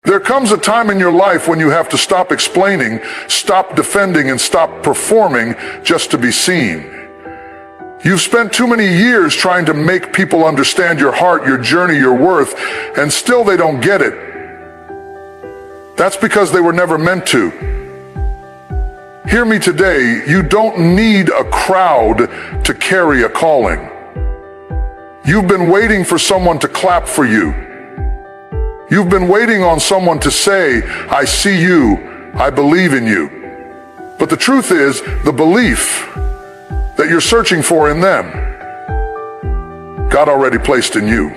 There comes a time in your life when you have to stop explaining, stop defending, and stop performing just to be seen. You've spent too many years trying to make people understand your heart, your journey, your worth, and still they don't get it. That's because they were never meant to. Hear me today, you don't need a crowd to carry a calling. You've been waiting for someone to clap for you. You've been waiting on someone to say, I see you, I believe in you. But the truth is, the belief that you're searching for in them, God already placed in you.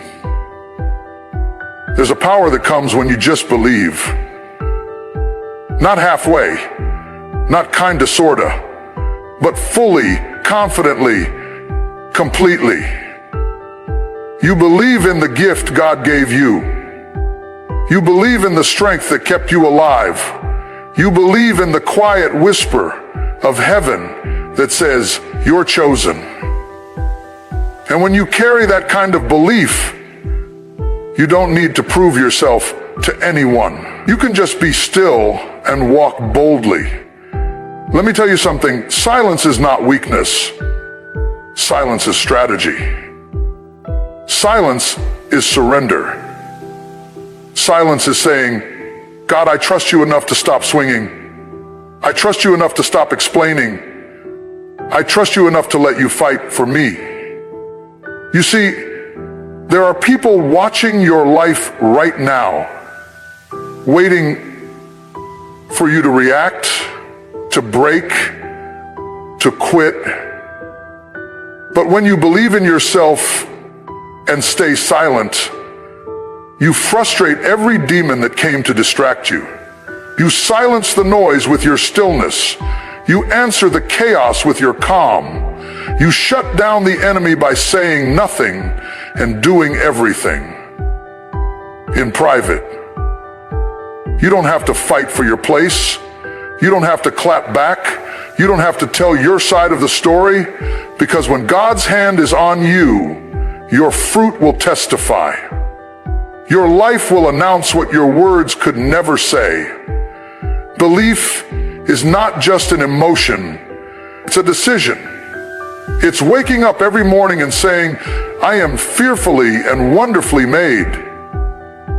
There's a power that comes when you just believe. Not halfway, not kinda sorta, but fully, confidently, completely. You believe in the gift God gave you. You believe in the strength that kept you alive. You believe in the quiet whisper of heaven that says, you're chosen. And when you carry that kind of belief, you don't need to prove yourself to anyone. You can just be still and walk boldly. Let me tell you something, silence is not weakness. Silence is strategy. Silence is surrender. Silence is saying, God, I trust you enough to stop swinging. I trust you enough to stop explaining. I trust you enough to let you fight for me. You see, there are people watching your life right now, waiting for you to react, to break, to quit. But when you believe in yourself and stay silent, you frustrate every demon that came to distract you. You silence the noise with your stillness. You answer the chaos with your calm. You shut down the enemy by saying nothing and doing everything. In private. You don't have to fight for your place. You don't have to clap back. You don't have to tell your side of the story, because when God's hand is on you, your fruit will testify. Your life will announce what your words could never say. Belief is not just an emotion, it's a decision. It's waking up every morning and saying, I am fearfully and wonderfully made.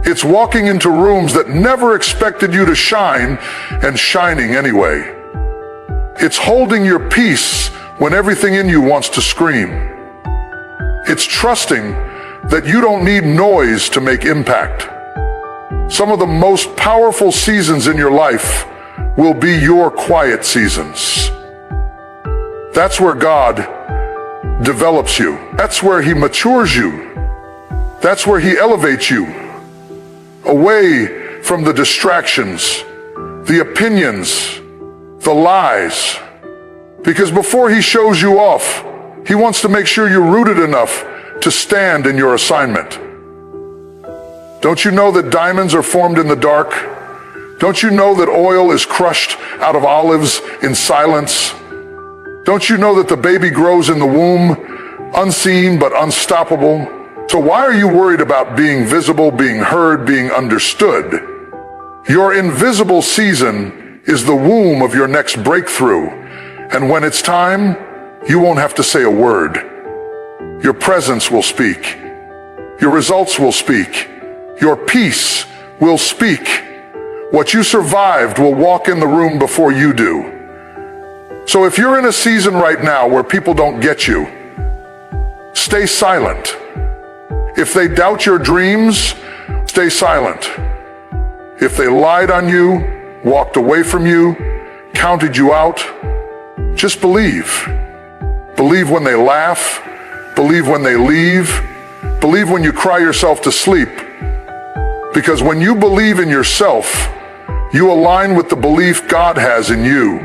It's walking into rooms that never expected you to shine and shining anyway. It's holding your peace when everything in you wants to scream. It's trusting that you don't need noise to make impact. Some of the most powerful seasons in your life will be your quiet seasons. That's where God develops you. That's where He matures you. That's where He elevates you away from the distractions, the opinions, the lies. Because before He shows you off, He wants to make sure you're rooted enough to stand in your assignment. Don't you know that diamonds are formed in the dark? Don't you know that oil is crushed out of olives in silence? Don't you know that the baby grows in the womb, unseen but unstoppable? So why are you worried about being visible, being heard, being understood? Your invisible season is the womb of your next breakthrough. And when it's time, you won't have to say a word. Your presence will speak. Your results will speak. Your peace will speak. What you survived will walk in the room before you do. So if you're in a season right now where people don't get you, stay silent. If they doubt your dreams, stay silent. If they lied on you, walked away from you, counted you out, just believe. Believe when they laugh. Believe when they leave. Believe when you cry yourself to sleep. Because when you believe in yourself, you align with the belief God has in you.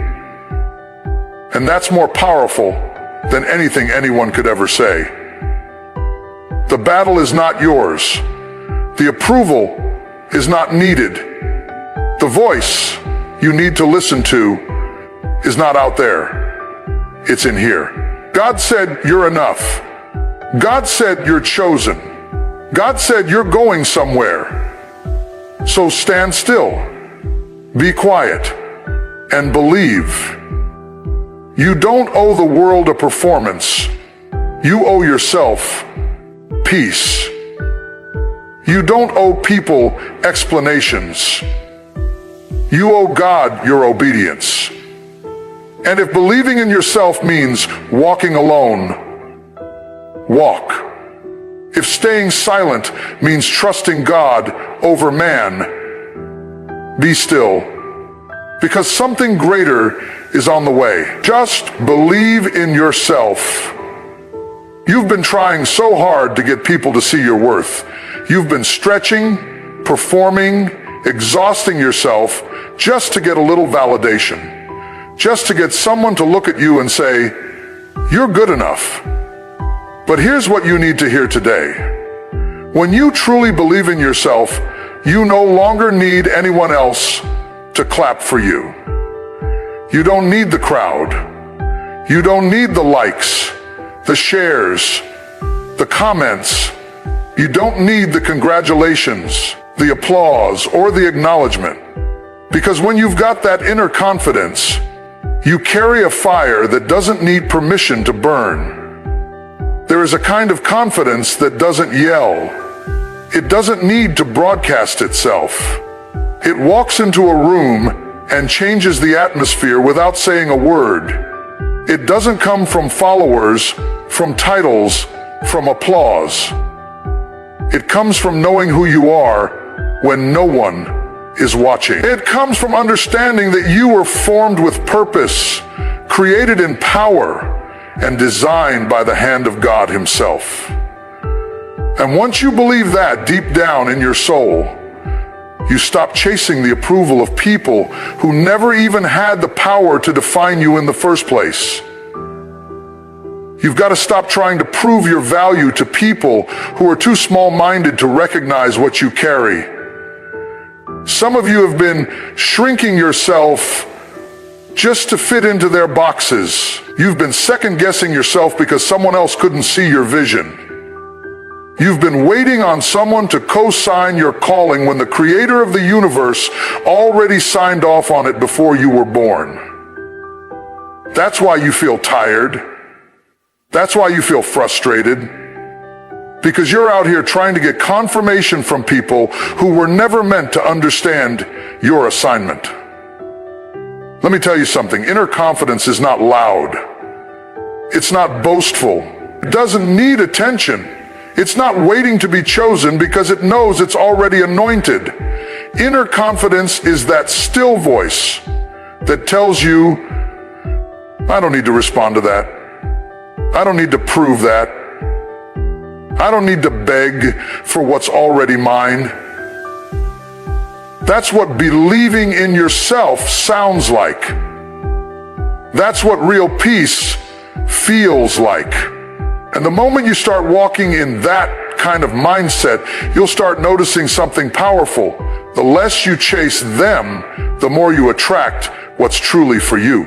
And that's more powerful than anything anyone could ever say. The battle is not yours. The approval is not needed. The voice you need to listen to is not out there. It's in here. God said you're enough. God said you're chosen. God said you're going somewhere. So stand still, be quiet, and believe. You don't owe the world a performance. You owe yourself peace. You don't owe people explanations. You owe God your obedience. And if believing in yourself means walking alone, walk. If staying silent means trusting God over man, be still. Because something greater is on the way. Just believe in yourself. You've been trying so hard to get people to see your worth. You've been stretching, performing, exhausting yourself just to get a little validation. Just to get someone to look at you and say, you're good enough. But here's what you need to hear today. When you truly believe in yourself, you no longer need anyone else to clap for you. You don't need the crowd. You don't need the likes, the shares, the comments. You don't need the congratulations, the applause, or the acknowledgement. Because when you've got that inner confidence, you carry a fire that doesn't need permission to burn. There is a kind of confidence that doesn't yell. It doesn't need to broadcast itself. It walks into a room and changes the atmosphere without saying a word. It doesn't come from followers, from titles, from applause. It comes from knowing who you are when no one is watching. It comes from understanding that you were formed with purpose, created in power, and designed by the hand of God Himself. And once you believe that deep down in your soul, you stop chasing the approval of people who never even had the power to define you in the first place. You've got to stop trying to prove your value to people who are too small-minded to recognize what you carry. Some of you have been shrinking yourself just to fit into their boxes. You've been second-guessing yourself because someone else couldn't see your vision. You've been waiting on someone to co-sign your calling when the creator of the universe already signed off on it before you were born. That's why you feel tired. That's why you feel frustrated. Because you're out here trying to get confirmation from people who were never meant to understand your assignment. Let me tell you something. Inner confidence is not loud. It's not boastful. It doesn't need attention. It's not waiting to be chosen because it knows it's already anointed. Inner confidence is that still voice that tells you, I don't need to respond to that. I don't need to prove that. I don't need to beg for what's already mine. That's what believing in yourself sounds like. That's what real peace feels like. And the moment you start walking in that kind of mindset, you'll start noticing something powerful. The less you chase them, the more you attract what's truly for you.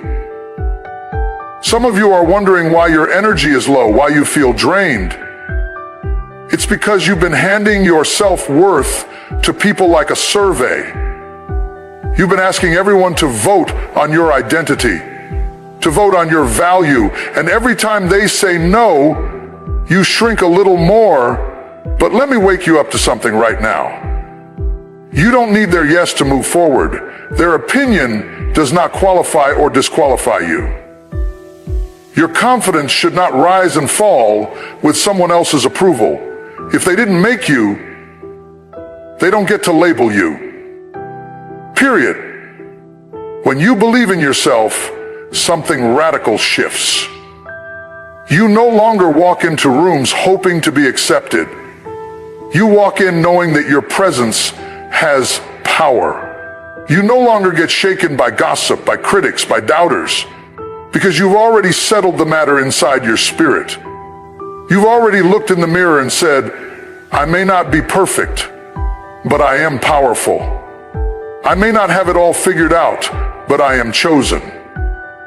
Some of you are wondering why your energy is low, why you feel drained. It's because you've been handing your self-worth to people like a survey. You've been asking everyone to vote on your identity, to vote on your value, and every time they say no, you shrink a little more. But let me wake you up to something right now. You don't need their yes to move forward. Their opinion does not qualify or disqualify you. Your confidence should not rise and fall with someone else's approval. If they didn't make you, they don't get to label you. Period. When you believe in yourself, something radical shifts. You no longer walk into rooms hoping to be accepted. You walk in knowing that your presence has power. You no longer get shaken by gossip, by critics, by doubters, because you've already settled the matter inside your spirit. You've already looked in the mirror and said, I may not be perfect, but I am powerful. I may not have it all figured out, but I am chosen.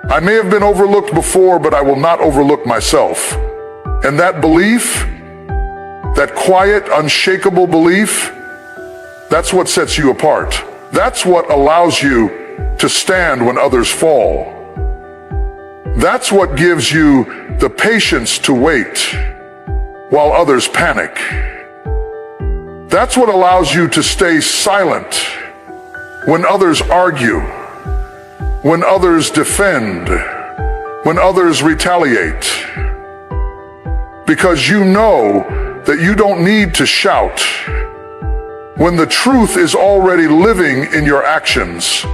I may have been overlooked before, but I will not overlook myself. And that belief, that quiet, unshakable belief, That's what sets you apart. That's what allows you to stand when others fall. That's what gives you the patience to wait while others panic. That's what allows you to stay silent when others argue, when others defend, when others retaliate. Because you know that you don't need to shout when the truth is already living in your actions.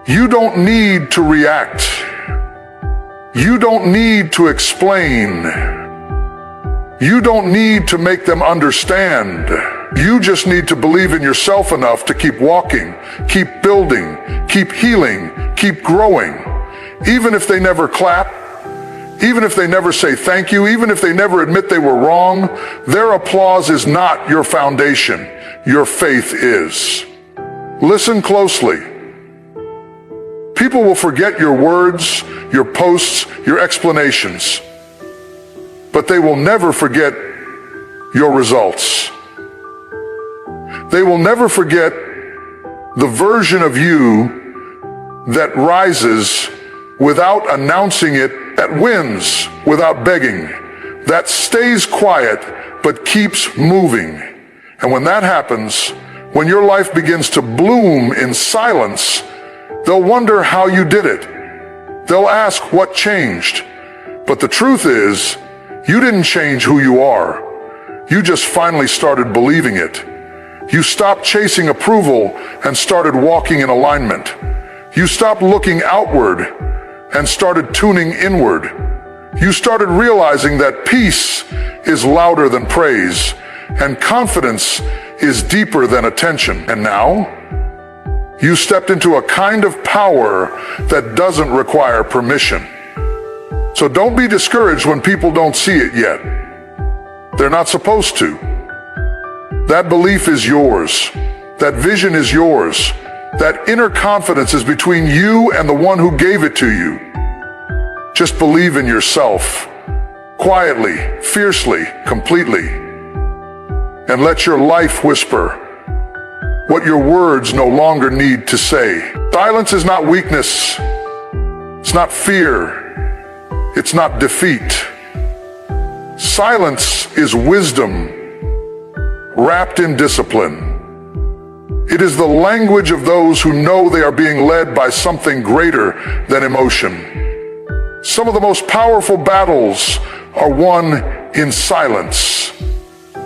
You don't need to react. You don't need to explain. You don't need to make them understand. You just need to believe in yourself enough to keep walking, keep building, keep healing, keep growing. Even if they never clap, even if they never say thank you, even if they never admit they were wrong, their applause is not your foundation. Your faith is. Listen closely. People will forget your words, your posts, your explanations, but they will never forget your results. They will never forget the version of you that rises without announcing it, that wins without begging, that stays quiet but keeps moving. And when that happens, when your life begins to bloom in silence, they'll wonder how you did it. They'll ask what changed. But the truth is, you didn't change who you are. You just finally started believing it. You stopped chasing approval and started walking in alignment. You stopped looking outward and started tuning inward. You started realizing that peace is louder than praise and confidence is deeper than attention. And now, you stepped into a kind of power that doesn't require permission. So don't be discouraged when people don't see it yet. They're not supposed to. That belief is yours. That vision is yours. That inner confidence is between you and the one who gave it to you. Just believe in yourself, quietly, fiercely, completely, and let your life whisper what your words no longer need to say. Silence is not weakness. It's not fear. It's not defeat. Silence is wisdom wrapped in discipline. It is the language of those who know they are being led by something greater than emotion. Some of the most powerful battles are won in silence.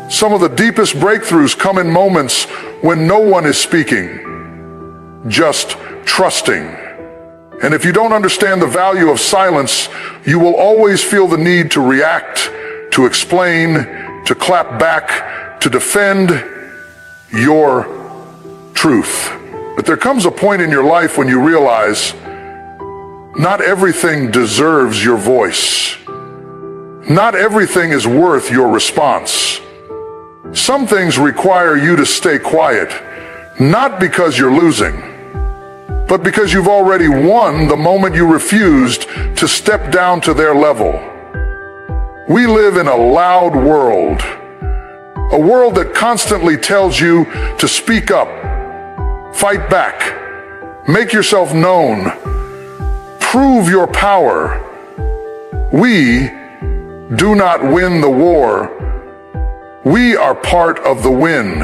Some of the deepest breakthroughs come in moments when no one is speaking, just trusting. And if you don't understand the value of silence, you will always feel the need to react, to explain, to clap back, to defend your truth. But there comes a point in your life when you realize not everything deserves your voice. Not everything is worth your response. Some things require you to stay quiet, not because you're losing, but because you've already won the moment you refused to step down to their level. We live in a loud world, a world that constantly tells you to speak up, fight back, make yourself known, prove your power. We do not win the war. We are part of the win.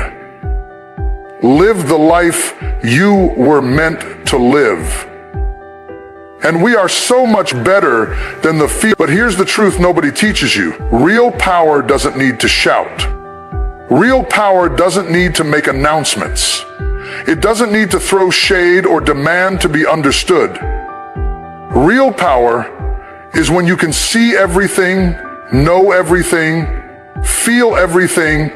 Live the life you were meant to live. And we are so much better than the fear. But here's the truth nobody teaches you. Real power doesn't need to shout. Real power doesn't need to make announcements. It doesn't need to throw shade or demand to be understood. Real power is when you can see everything, know everything, feel everything,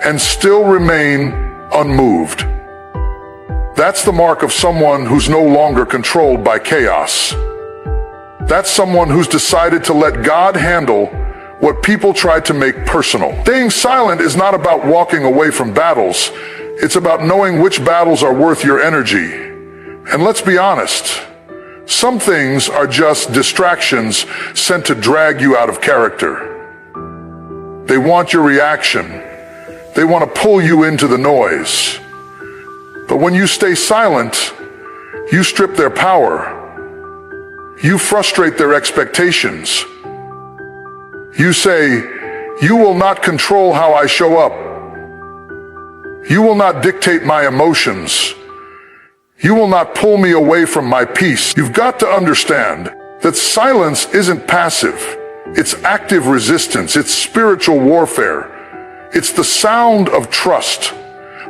and still remain unmoved. That's the mark of someone who's no longer controlled by chaos. That's someone who's decided to let God handle what people try to make personal. Staying silent is not about walking away from battles. It's about knowing which battles are worth your energy. And let's be honest, some things are just distractions sent to drag you out of character. They want your reaction. They want to pull you into the noise. But when you stay silent, you strip their power. You frustrate their expectations. You say, "You will not control how I show up. You will not dictate my emotions. You will not pull me away from my peace." You've got to understand that silence isn't passive. It's active resistance. It's spiritual warfare. It's the sound of trust.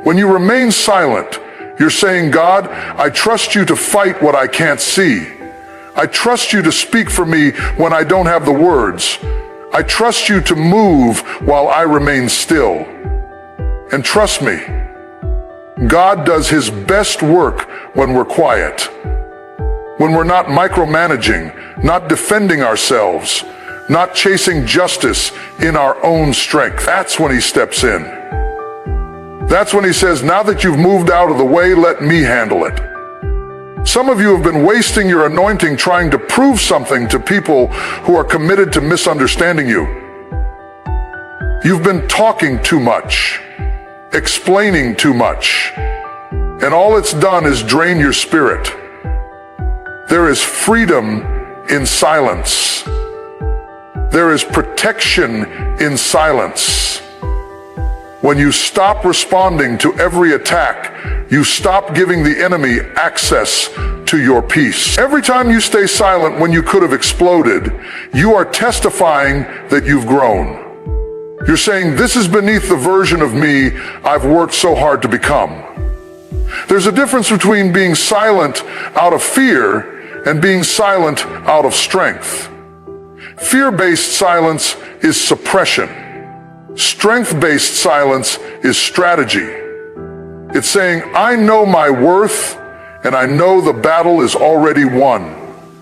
When you remain silent, you're saying, "God, I trust you to fight what I can't see. I trust you to speak for me when I don't have the words. I trust you to move while I remain still." And trust me, God does his best work when we're quiet. When we're not micromanaging, not defending ourselves, not chasing justice in our own strength. That's when he steps in. That's when he says, "Now that you've moved out of the way, let me handle it." Some of you have been wasting your anointing trying to prove something to people who are committed to misunderstanding you. You've been talking too much, explaining too much, and all it's done is drain your spirit. There is freedom in silence. There is protection in silence. When you stop responding to every attack, you stop giving the enemy access to your peace. Every time you stay silent when you could have exploded, you are testifying that you've grown. You're saying, "This is beneath the version of me I've worked so hard to become." There's a difference between being silent out of fear and being silent out of strength. Fear-based silence is suppression. Strength-based silence is strategy. It's saying, "I know my worth, and I know the battle is already won."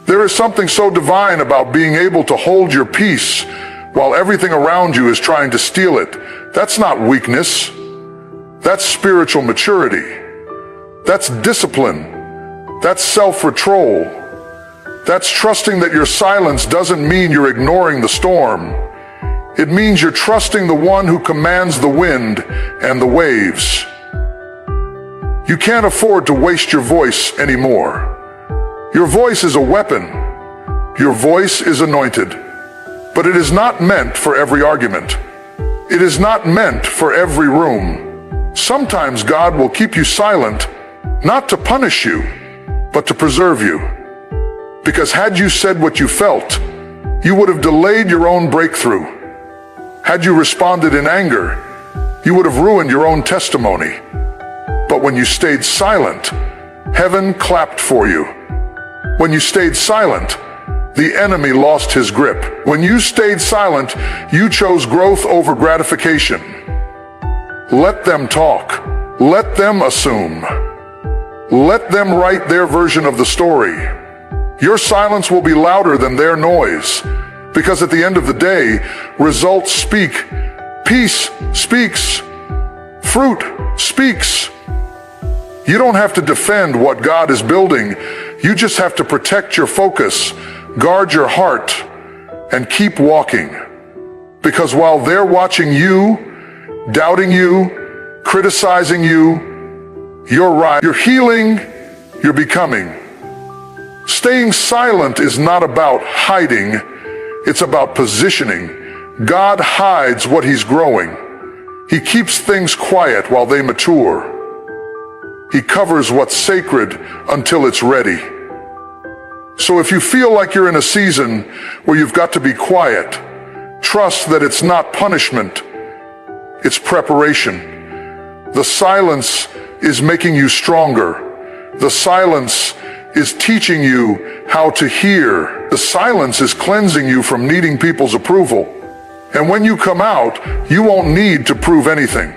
There is something so divine about being able to hold your peace while everything around you is trying to steal it. That's not weakness. That's spiritual maturity. That's discipline. That's self-control. That's trusting that your silence doesn't mean you're ignoring the storm. It means you're trusting the one who commands the wind and the waves. You can't afford to waste your voice anymore. Your voice is a weapon. Your voice is anointed. But it is not meant for every argument. It is not meant for every room. Sometimes God will keep you silent, not to punish you, but to preserve you. Because had you said what you felt, you would have delayed your own breakthrough. Had you responded in anger, you would have ruined your own testimony. But when you stayed silent, heaven clapped for you. When you stayed silent, the enemy lost his grip. When you stayed silent, you chose growth over gratification. Let them talk. Let them assume. Let them write their version of the story. Your silence will be louder than their noise, because at the end of the day, results speak. Peace speaks. Fruit speaks. You don't have to defend what God is building. You just have to protect your focus, guard your heart, and keep walking. Because while they're watching you, doubting you, criticizing you, you're right. You're healing, you're becoming. Staying silent is not about hiding, it's about positioning. God hides what he's growing. He keeps things quiet while they mature. He covers what's sacred until it's ready. So if you feel like you're in a season where you've got to be quiet, trust that it's not punishment, it's preparation. The silence is making you stronger. The silence is teaching you how to hear. The silence is cleansing you from needing people's approval. And when you come out, you won't need to prove anything.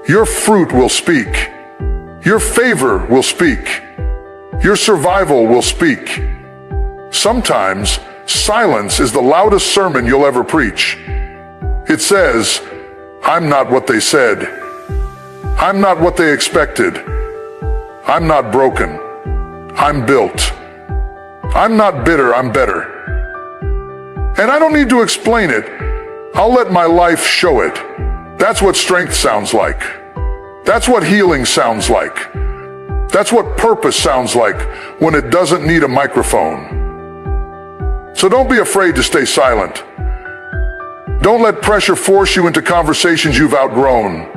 Your fruit will speak. Your favor will speak. Your survival will speak. Sometimes, silence is the loudest sermon you'll ever preach. It says, "I'm not what they said. I'm not what they expected. I'm not broken. I'm built. I'm not bitter, I'm better. And I don't need to explain it. I'll let my life show it." That's what strength sounds like. That's what healing sounds like. That's what purpose sounds like when it doesn't need a microphone. So don't be afraid to stay silent. Don't let pressure force you into conversations you've outgrown.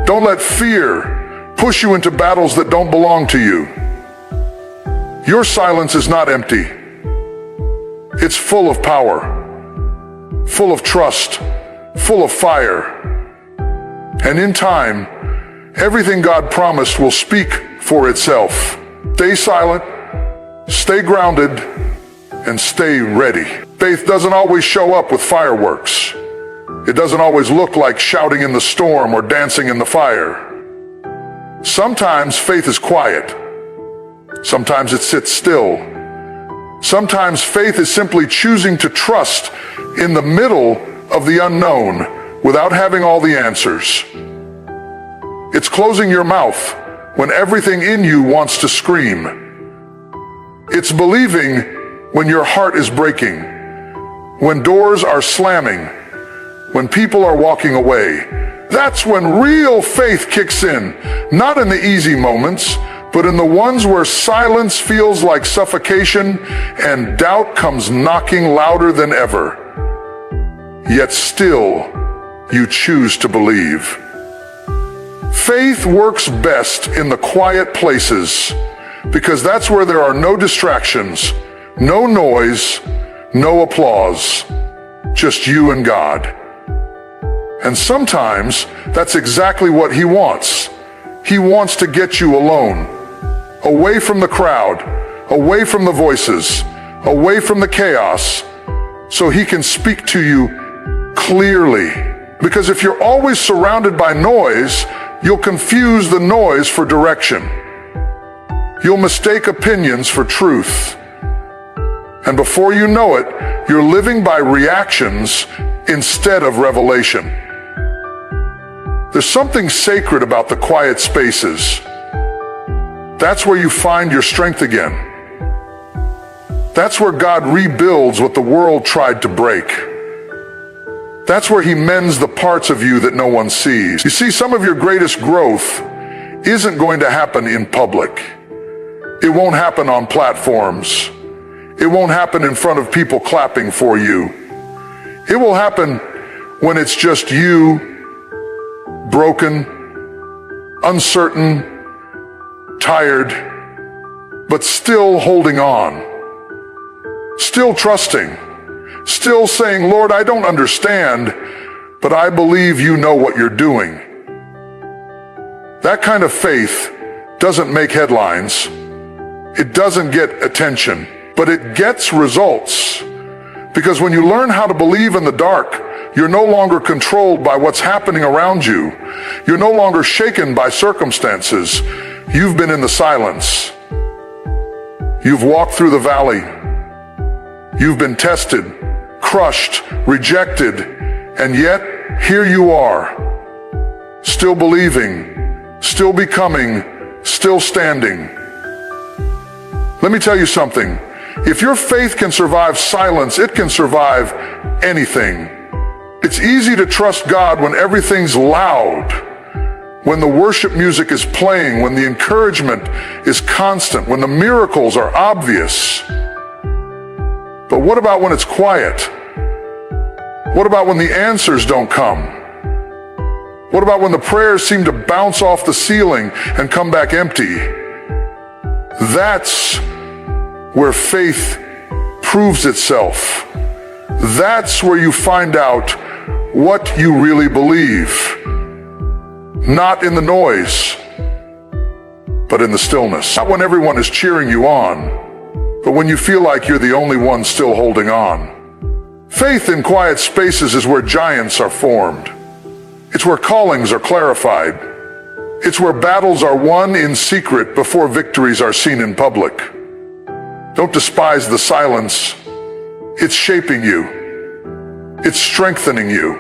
Don't let fear push you into battles that don't belong to you. Your silence is not empty. It's full of power, full of trust, full of fire. And in time, everything God promised will speak for itself. Stay silent, stay grounded, and stay ready. Faith doesn't always show up with fireworks. It doesn't always look like shouting in the storm or dancing in the fire. Sometimes faith is quiet. Sometimes it sits still. Sometimes faith is simply choosing to trust in the middle of the unknown without having all the answers. It's closing your mouth when everything in you wants to scream. It's believing when your heart is breaking, when doors are slamming, when people are walking away. That's when real faith kicks in, not in the easy moments, but in the ones where silence feels like suffocation and doubt comes knocking louder than ever. Yet still, you choose to believe. Faith works best in the quiet places because that's where there are no distractions, no noise, no applause, just you and God. And sometimes that's exactly what He wants. He wants to get you alone, away from the crowd, away from the voices, away from the chaos, so He can speak to you clearly. Because if you're always surrounded by noise, you'll confuse the noise for direction. You'll mistake opinions for truth. And before you know it, you're living by reactions instead of revelation. There's something sacred about the quiet spaces. That's where you find your strength again. That's where God rebuilds what the world tried to break. That's where He mends the parts of you that no one sees. You see, some of your greatest growth isn't going to happen in public. It won't happen on platforms. It won't happen in front of people clapping for you. It will happen when it's just you, broken, uncertain, tired, but still holding on, still trusting, still saying, Lord, I don't understand, but I believe you know what you're doing. That kind of faith doesn't make headlines. It doesn't get attention, but it gets results. Because when you learn how to believe in the dark, you're no longer controlled by what's happening around you. You're no longer shaken by circumstances. You've been in the silence. You've walked through the valley. You've been tested, crushed, rejected, and yet here you are, still believing, still becoming, still standing. Let me tell you something. If your faith can survive silence, it can survive anything. It's easy to trust God when everything's loud, when the worship music is playing, when the encouragement is constant, when the miracles are obvious. But what about when it's quiet? What about when the answers don't come? What about when the prayers seem to bounce off the ceiling and come back empty? That's where faith proves itself. That's where you find out what you really believe. Not in the noise, but in the stillness. Not when everyone is cheering you on, but when you feel like you're the only one still holding on. Faith in quiet spaces is where giants are formed. It's where callings are clarified. It's where battles are won in secret before victories are seen in public. Don't despise the silence. It's shaping you. It's strengthening you.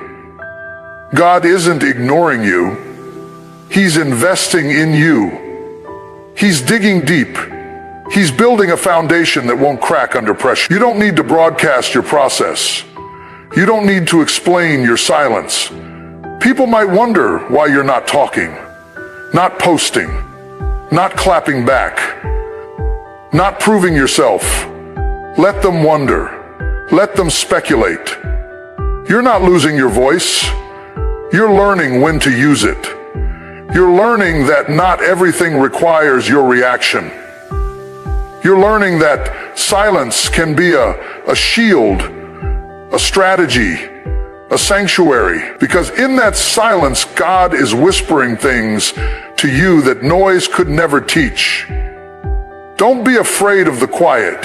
God isn't ignoring you. He's investing in you. He's digging deep. He's building a foundation that won't crack under pressure. You don't need to broadcast your process. You don't need to explain your silence. People might wonder why you're not talking, not posting, not clapping back, not proving yourself. Let them wonder. Let them speculate. You're not losing your voice. You're learning when to use it. You're learning that not everything requires your reaction. You're learning that silence can be a shield, a strategy, a sanctuary, because in that silence, God is whispering things to you that noise could never teach. Don't be afraid of the quiet.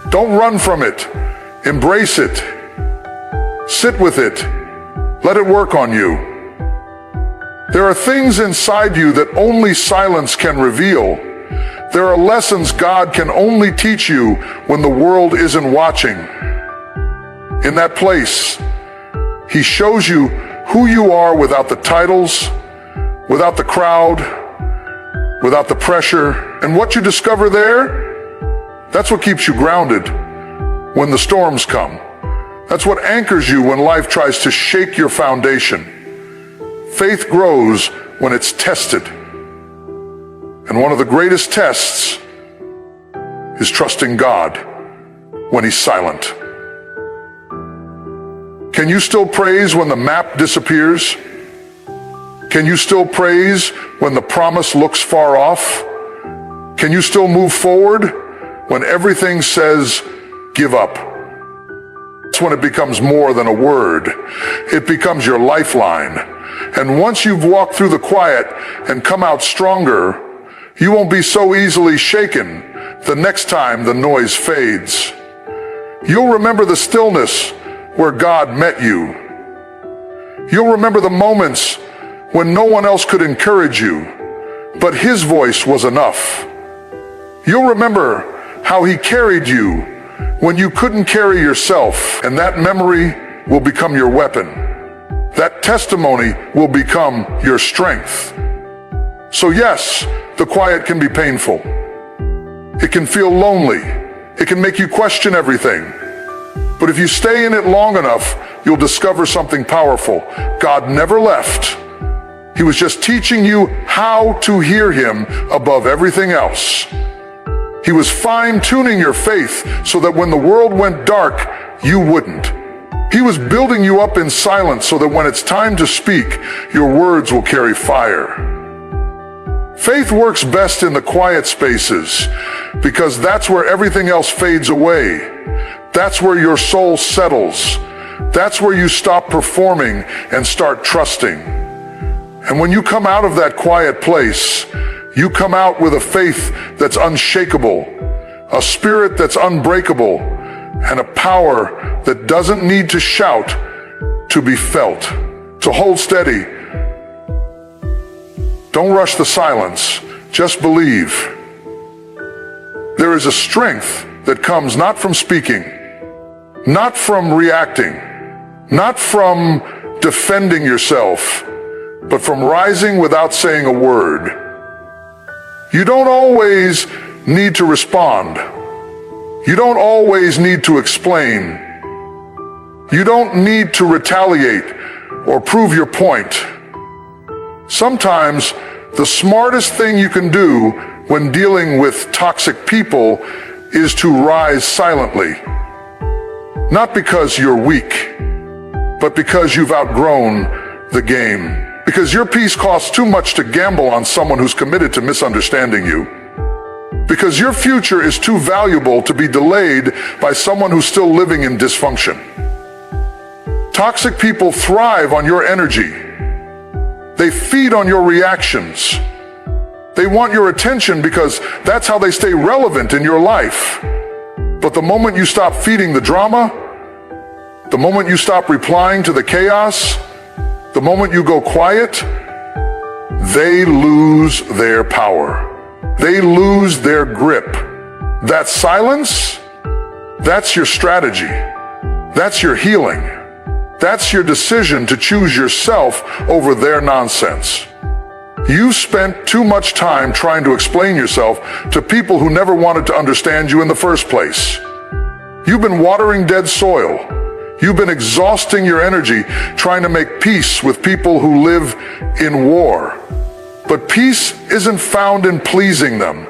Don't run from it. Embrace it. Sit with it. Let it work on you. There are things inside you that only silence can reveal. There are lessons God can only teach you when the world isn't watching. In that place, He shows you who you are without the titles, without the crowd, without the pressure. And what you discover there, that's what keeps you grounded when the storms come. That's what anchors you when life tries to shake your foundation. Faith grows when it's tested. And one of the greatest tests is trusting God when He's silent. Can you still praise when the map disappears? Can you still praise when the promise looks far off? Can you still move forward when everything says, give up? That's when it becomes more than a word. It becomes your lifeline. And once you've walked through the quiet and come out stronger, you won't be so easily shaken the next time the noise fades. You'll remember the stillness where God met you. You'll remember the moments when no one else could encourage you, but His voice was enough. You'll remember how He carried you when you couldn't carry yourself, and that memory will become your weapon. That testimony will become your strength. So yes, the quiet can be painful. It can feel lonely. It can make you question everything. But if you stay in it long enough, you'll discover something powerful. God never left. He was just teaching you how to hear Him above everything else. He was fine-tuning your faith so that when the world went dark, you wouldn't. He was building you up in silence so that when it's time to speak, your words will carry fire. Faith works best in the quiet spaces because that's where everything else fades away. That's where your soul settles. That's where you stop performing and start trusting. And when you come out of that quiet place, you come out with a faith that's unshakable, a spirit that's unbreakable, and a power that doesn't need to shout to be felt. So hold steady. Don't rush the silence. Just believe. There is a strength that comes not from speaking, not from reacting, not from defending yourself, but from rising without saying a word. You don't always need to respond. You don't always need to explain. You don't need to retaliate or prove your point. Sometimes the smartest thing you can do when dealing with toxic people is to rise silently. Not because you're weak, but because you've outgrown the game. Because your peace costs too much to gamble on someone who's committed to misunderstanding you. Because your future is too valuable to be delayed by someone who's still living in dysfunction. Toxic people thrive on your energy. They feed on your reactions. They want your attention because that's how they stay relevant in your life. But the moment you stop feeding the drama, the moment you stop replying to the chaos, the moment you go quiet, they lose their power. They lose their grip. That silence, that's your strategy. That's your healing. That's your decision to choose yourself over their nonsense. You spent too much time trying to explain yourself to people who never wanted to understand you in the first place. You've been watering dead soil. You've been exhausting your energy trying to make peace with people who live in war. But peace isn't found in pleasing them.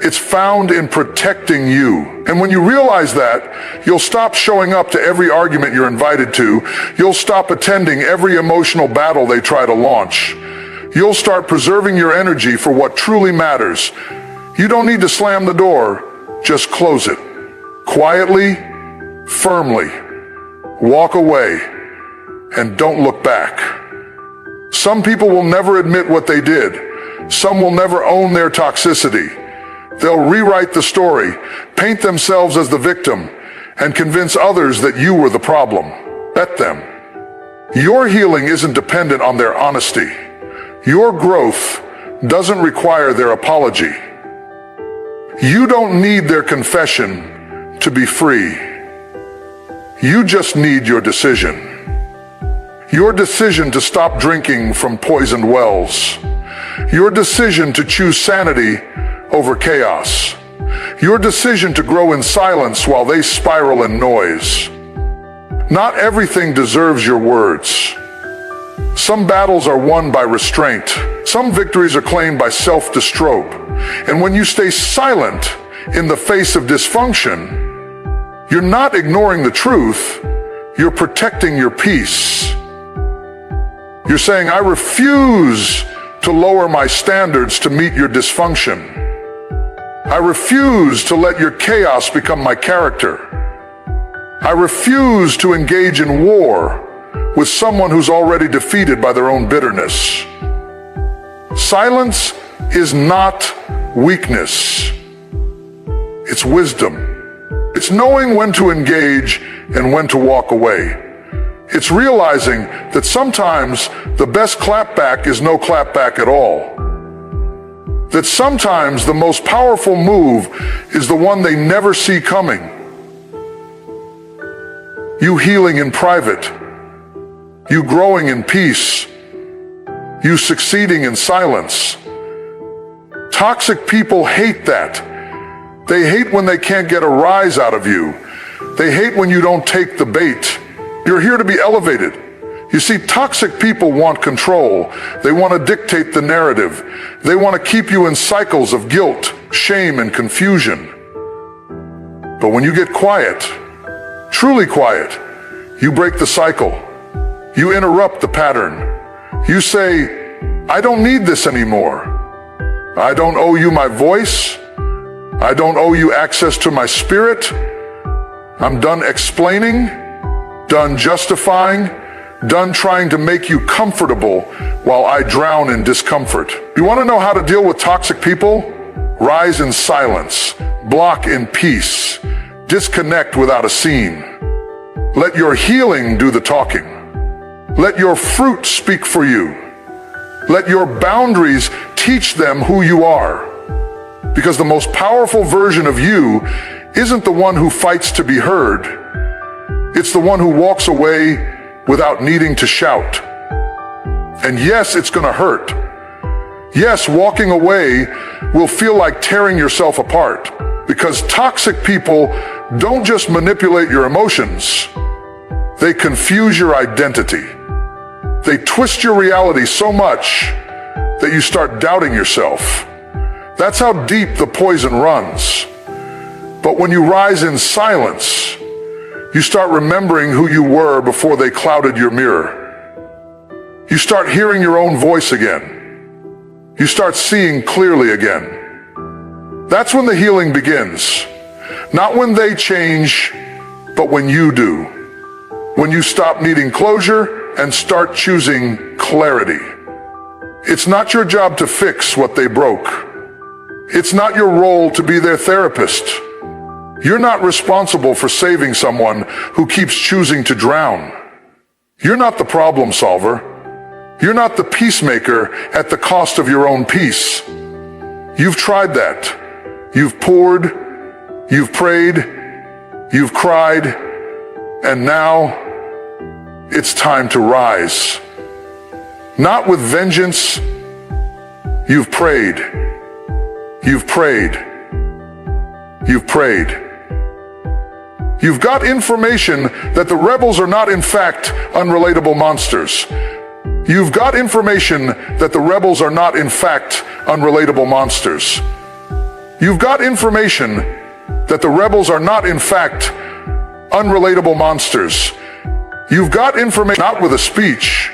It's found in protecting you. And when you realize that, you'll stop showing up to every argument you're invited to. You'll stop attending every emotional battle they try to launch. You'll start preserving your energy for what truly matters. You don't need to slam the door, just close it. Quietly, firmly. Walk away, and don't look back. Some people will never admit what they did. Some will never own their toxicity. They'll rewrite the story, paint themselves as the victim, and convince others that you were the problem. Bet them. Your healing isn't dependent on their honesty. Your growth doesn't require their apology. You don't need their confession to be free. You just need your decision. Your decision to stop drinking from poisoned wells. Your decision to choose sanity over chaos. Your decision to grow in silence while they spiral in noise. Not everything deserves your words. Some battles are won by restraint. Some victories are claimed by self-destruct. And when you stay silent in the face of dysfunction, you're not ignoring the truth, you're protecting your peace. You're saying, I refuse to lower my standards to meet your dysfunction. I refuse to let your chaos become my character. I refuse to engage in war with someone who's already defeated by their own bitterness. Silence is not weakness. It's wisdom. It's knowing when to engage and when to walk away. It's realizing that sometimes the best clapback is no clapback at all. That sometimes the most powerful move is the one they never see coming. You healing in private. You growing in peace. You succeeding in silence. Toxic people hate that. They hate when they can't get a rise out of you. They hate when you don't take the bait. You're here to be elevated. You see, toxic people want control. They want to dictate the narrative. They want to keep you in cycles of guilt, shame, and confusion. But when you get quiet, truly quiet, you break the cycle. You interrupt the pattern. You say, I don't need this anymore. I don't owe you my voice. I don't owe you access to my spirit. I'm done explaining, done justifying, done trying to make you comfortable while I drown in discomfort. You want to know how to deal with toxic people? Rise in silence, block in peace, disconnect without a scene. Let your healing do the talking. Let your fruit speak for you. Let your boundaries teach them who you are. Because the most powerful version of you isn't the one who fights to be heard. It's the one who walks away without needing to shout. And yes, it's going to hurt. Yes, walking away will feel like tearing yourself apart. Because toxic people don't just manipulate your emotions. They confuse your identity. They twist your reality so much that you start doubting yourself. That's how deep the poison runs. But when you rise in silence, you start remembering who you were before they clouded your mirror. You start hearing your own voice again. You start seeing clearly again. That's when the healing begins. Not when they change, but when you do. When you stop needing closure and start choosing clarity. It's not your job to fix what they broke. It's not your role to be their therapist. You're not responsible for saving someone who keeps choosing to drown. You're not the problem solver. You're not the peacemaker at the cost of your own peace. You've tried that. You've poured, you've prayed, you've cried, and now it's time to rise. Not with vengeance. You've prayed. You've prayed. You've prayed. You've got information that the rebels are not in fact unrelatable monsters. You've got information that the rebels are not, in fact, unrelatable monsters. You've got information that the rebels are not, in fact, unrelatable monsters. You've got information not with a speech,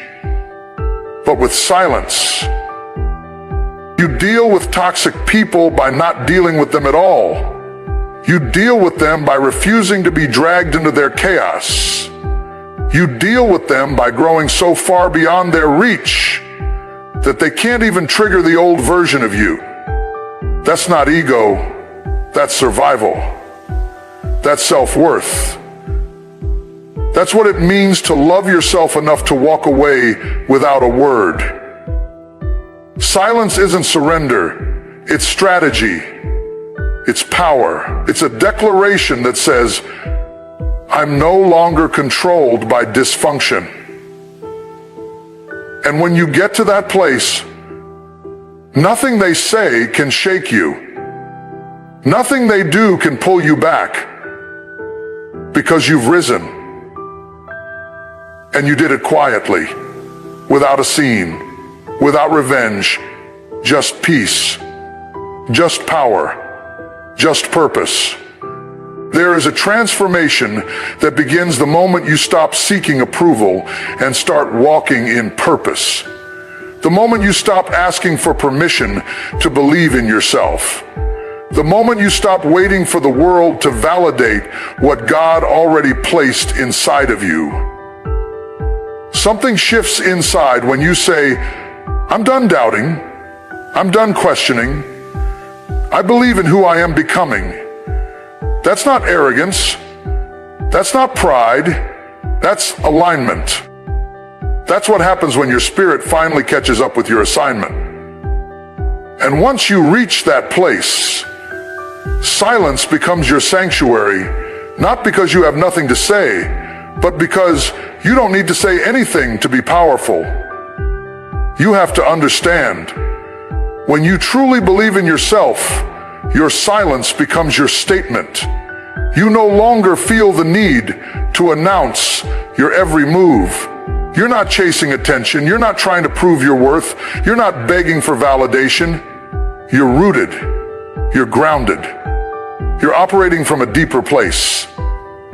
but with silence. You deal with toxic people by not dealing with them at all. You deal with them by refusing to be dragged into their chaos. You deal with them by growing so far beyond their reach that they can't even trigger the old version of you. That's not ego, that's survival. That's self-worth. That's what it means to love yourself enough to walk away without a word. Silence isn't surrender, it's strategy. It's power. It's a declaration that says, I'm no longer controlled by dysfunction. And when you get to that place, nothing they say can shake you. Nothing they do can pull you back, because you've risen. And you did it quietly, without a scene, without revenge, just peace, just power, just purpose. There is a transformation that begins the moment you stop seeking approval and start walking in purpose. The moment you stop asking for permission to believe in yourself. The moment you stop waiting for the world to validate what God already placed inside of you. Something shifts inside when you say, I'm done doubting. I'm done questioning. I believe in who I am becoming. That's not arrogance. That's not pride. That's alignment. That's what happens when your spirit finally catches up with your assignment. And once you reach that place, silence becomes your sanctuary, not because you have nothing to say, but because you don't need to say anything to be powerful. You have to understand, when you truly believe in yourself, your silence becomes your statement. You no longer feel the need to announce your every move. You're not chasing attention. You're not trying to prove your worth. You're not begging for validation. You're rooted. You're grounded. You're operating from a deeper place.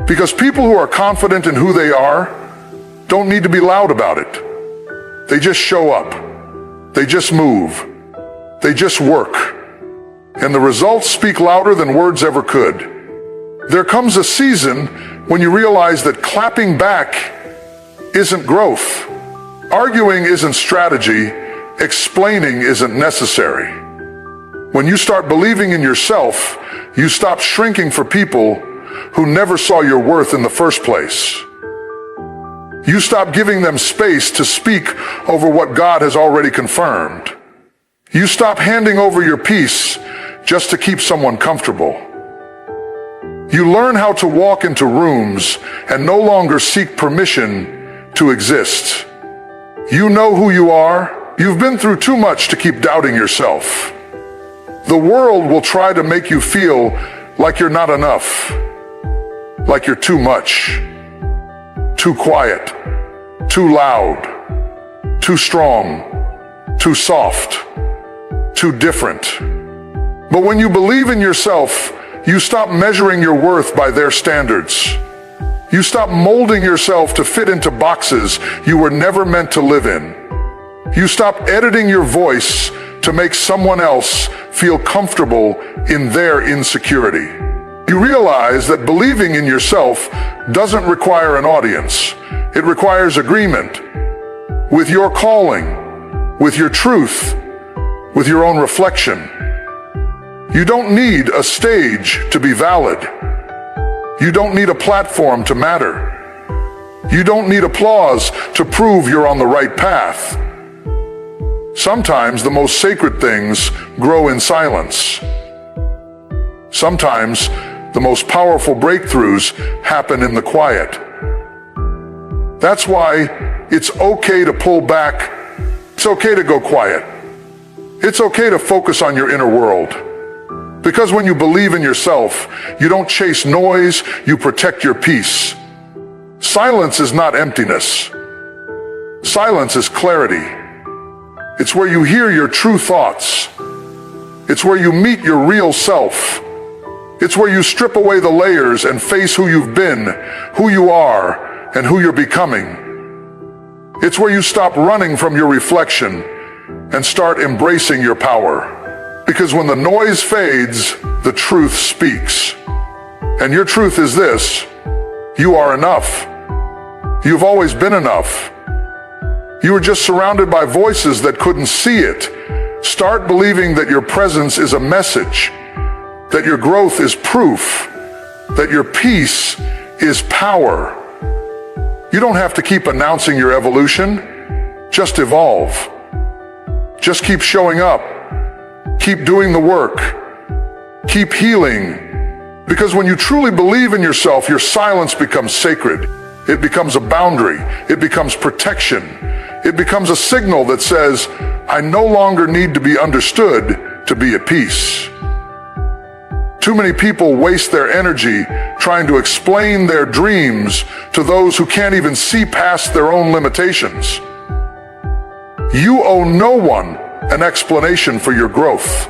Because people who are confident in who they are don't need to be loud about it. They just show up. They just move. They just work. And the results speak louder than words ever could. There comes a season when you realize that clapping back isn't growth. Arguing isn't strategy. Explaining isn't necessary. When you start believing in yourself, you stop shrinking for people who never saw your worth in the first place. You stop giving them space to speak over what God has already confirmed. You stop handing over your peace just to keep someone comfortable. You learn how to walk into rooms and no longer seek permission to exist. You know who you are. You've been through too much to keep doubting yourself. The world will try to make you feel like you're not enough, like you're too much, too quiet, too loud, too strong, too soft, too different. But when you believe in yourself, you stop measuring your worth by their standards. You stop molding yourself to fit into boxes you were never meant to live in. You stop editing your voice to make someone else feel comfortable in their insecurity. You realize that believing in yourself doesn't require an audience. It requires agreement with your calling, with your truth, with your own reflection. You don't need a stage to be valid. You don't need a platform to matter. You don't need applause to prove you're on the right path. Sometimes the most sacred things grow in silence. Sometimes the most powerful breakthroughs happen in the quiet. That's why it's okay to pull back. It's okay to go quiet. It's okay to focus on your inner world. Because when you believe in yourself, you don't chase noise, you protect your peace. Silence is not emptiness. Silence is clarity. It's where you hear your true thoughts. It's where you meet your real self. It's where you strip away the layers and face who you've been, who you are, and who you're becoming. It's where you stop running from your reflection and start embracing your power. Because when the noise fades, the truth speaks. And your truth is this: you are enough. You've always been enough. You were just surrounded by voices that couldn't see it. Start believing that your presence is a message, that your growth is proof, that your peace is power. You don't have to keep announcing your evolution. Just evolve. Just keep showing up. Keep doing the work. Keep healing. Because when you truly believe in yourself, your silence becomes sacred. It becomes a boundary. It becomes protection. It becomes a signal that says, I no longer need to be understood to be at peace. Too many people waste their energy trying to explain their dreams to those who can't even see past their own limitations. You owe no one an explanation for your growth.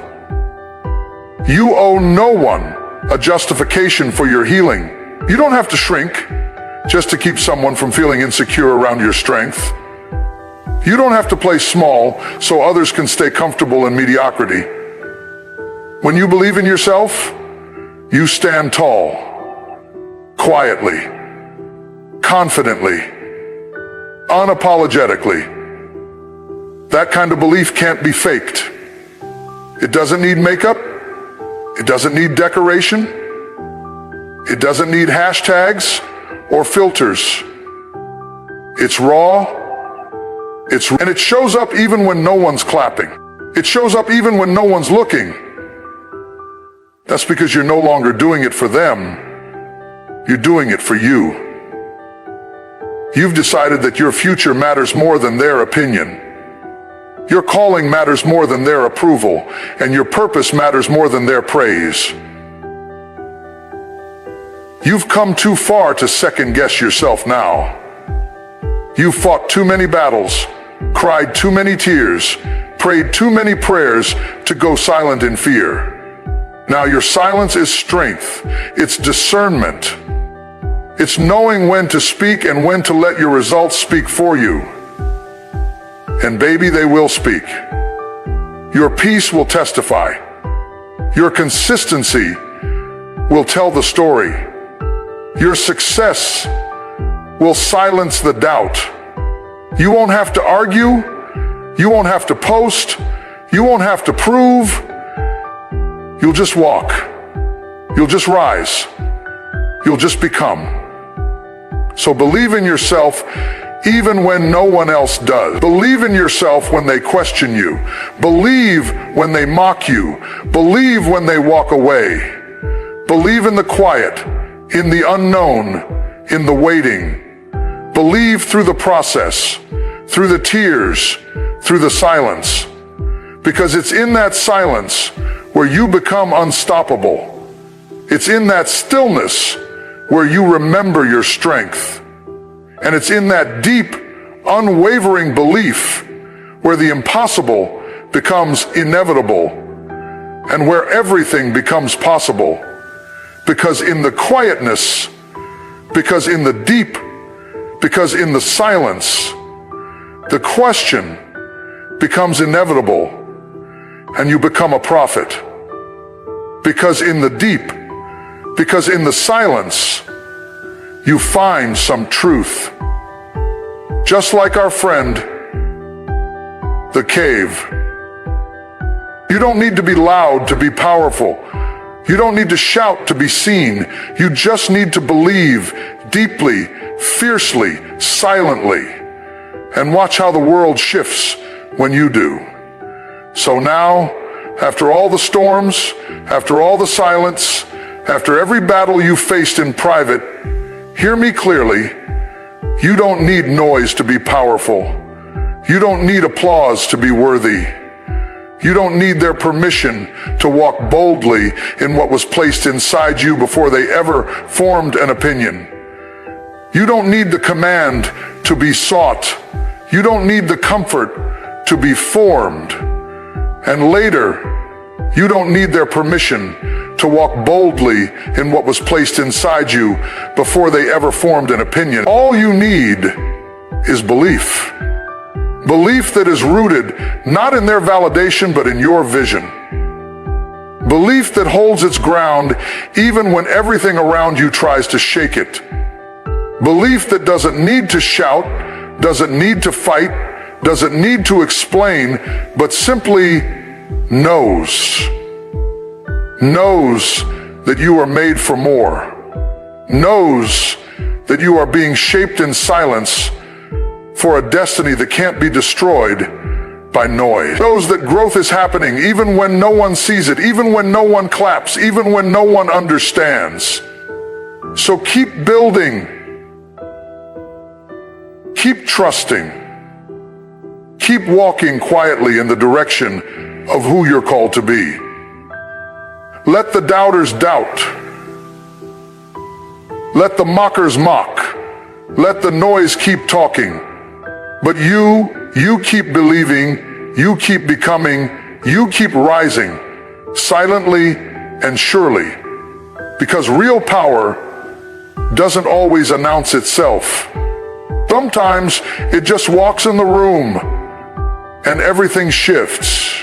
You owe no one a justification for your healing. You don't have to shrink just to keep someone from feeling insecure around your strength. You don't have to play small so others can stay comfortable in mediocrity. When you believe in yourself, you stand tall, quietly, confidently, unapologetically. That kind of belief can't be faked. It doesn't need makeup. It doesn't need decoration. It doesn't need hashtags or filters. It's raw. And it shows up even when no one's clapping. It shows up even when no one's looking. That's because you're no longer doing it for them. You're doing it for you. You've decided that your future matters more than their opinion. Your calling matters more than their approval, and your purpose matters more than their praise. You've come too far to second-guess yourself now. You've fought too many battles, cried too many tears, prayed too many prayers to go silent in fear. Now your silence is strength. It's discernment. It's knowing when to speak and when to let your results speak for you. And baby, they will speak. Your peace will testify. Your consistency will tell the story. Your success will silence the doubt. You won't have to argue. You won't have to post. You won't have to prove. You'll just walk. You'll just rise. You'll just become. So believe in yourself even when no one else does. Believe in yourself when they question you. Believe when they mock you. Believe when they walk away. Believe in the quiet, in the unknown, in the waiting. Believe through the process, through the tears, through the silence. Because it's in that silence where you become unstoppable. It's in that stillness where you remember your strength. And it's in that deep, unwavering belief where the impossible becomes inevitable and where everything becomes possible. Because in the quietness, because in the deep, because in the silence, the question becomes inevitable and you become a prophet. Because in the deep, because in the silence, you find some truth. Just like our friend, the cave. You don't need to be loud to be powerful. You don't need to shout to be seen. You just need to believe deeply, fiercely, silently, and watch how the world shifts when you do. So now, after all the storms, after all the silence, after every battle you faced in private, hear me clearly. You don't need noise to be powerful. You don't need applause to be worthy. You don't need their permission to walk boldly in what was placed inside you before they ever formed an opinion. You don't need the command to be sought. You don't need the comfort to be formed. And later, you don't need their permission to walk boldly in what was placed inside you before they ever formed an opinion. All you need is belief. Belief that is rooted not in their validation, but in your vision. Belief that holds its ground even when everything around you tries to shake it. Belief that doesn't need to shout, doesn't need to fight, doesn't need to explain, but simply knows. Knows that you are made for more. Knows that you are being shaped in silence for a destiny that can't be destroyed by noise. Knows that growth is happening even when no one sees it, even when no one claps, even when no one understands. So keep building. Keep trusting. Keep walking quietly in the direction of who you're called to be. Let the doubters doubt. Let the mockers mock. Let the noise keep talking. But you keep believing, you keep becoming, you keep rising, silently and surely. Because real power doesn't always announce itself. Sometimes it just walks in the room and everything shifts.